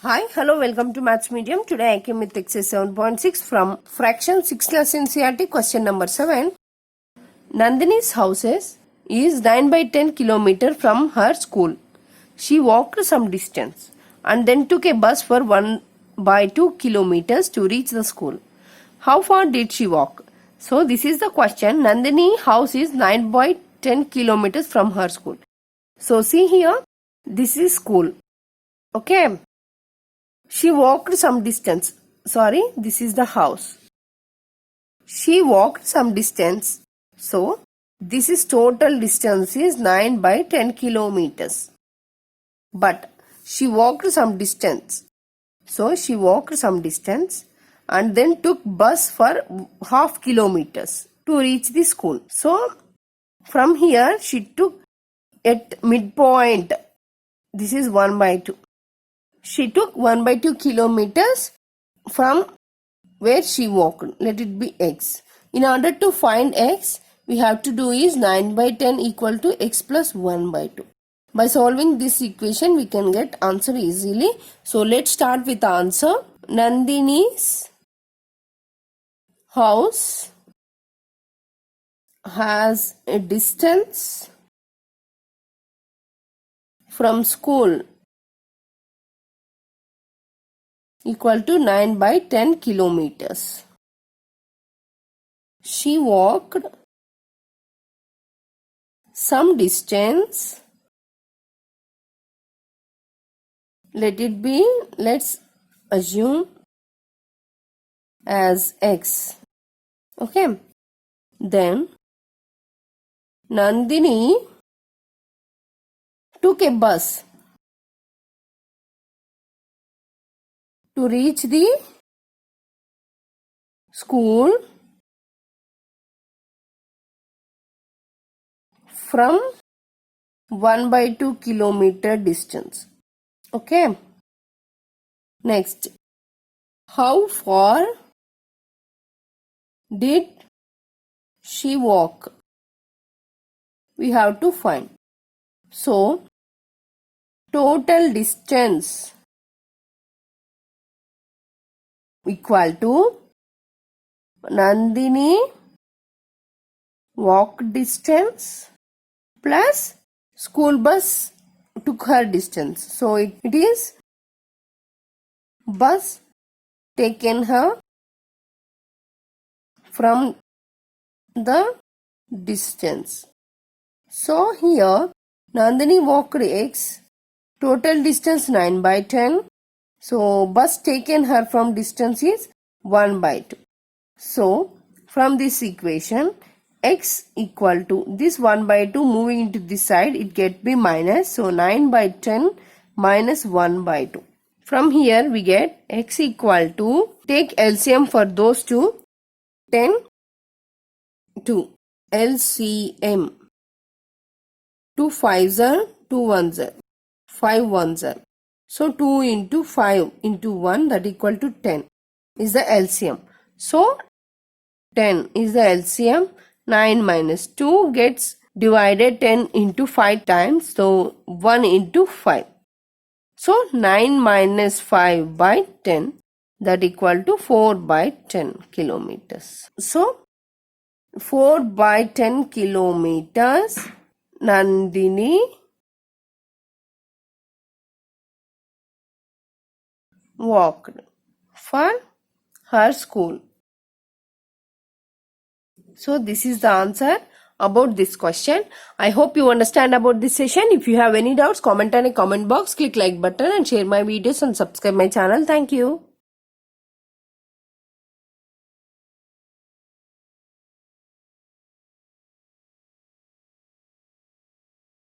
Hi, hello, welcome to Mathsmedium. Today I came with exercise 7.6 from fraction 6 class ncert question number 7. Nandini's house is 9 by 10 km from her school. She walked some distance and then took a bus for 1 by 2 kilometers to reach the school. How far did she walk? So this is the question. Nandini's house is 9 by 10 kilometers from her school. So see here, this is school. Okay. She walked some distance. Sorry, this is the house. She walked some distance. So, this is total distance is 9 by 10 kilometers. But, she walked some distance. So, she walked some distance and then took bus for half kilometers to reach the school. So, from here, she took at midpoint. This is 1 by 2. She took 1 by 2 kilometers from where she walked. Let it be x. In order to find x, we have to do is 9 by 10 equal to x plus 1 by 2. By solving this equation, we can get answer easily. So, let's start with the answer. Nandini's house has a distance from school equal to 9 by 10 kilometers. She walked some distance. Let's assume as x. Okay. Then Nandini took a bus to reach the school from 1 by 2 kilometer distance. Okay. Next, how far did she walk? We have to find. So, total distance equal to Nandini walk distance plus school bus took her distance. So it is bus taken her from the distance. So here Nandini walked x, total distance 9 by 10. So, bus taken her from distance is 1 by 2. So, from this equation, x equal to this 1 by 2 moving into this side, it get be minus. So, 9 by 10 minus 1 by 2. From here, we get x equal to, take LCM for those two, 10, 2. LCM. 2 5s are 2 1s are 5 1s are. So 2 into 5 into 1, that equal to 10 is the LCM. So 10 is the LCM. 9 minus 2 gets divided 10 into 5 times. So 1 into 5. So 9 minus 5 by 10, that equal to 4 by 10 kilometers. So 4 by 10 kilometers Nandini walked for her school. So this is the answer about this question. I hope you understand about this session. If you have any doubts, comment on a comment box, click like button and share my videos and subscribe my channel. Thank you.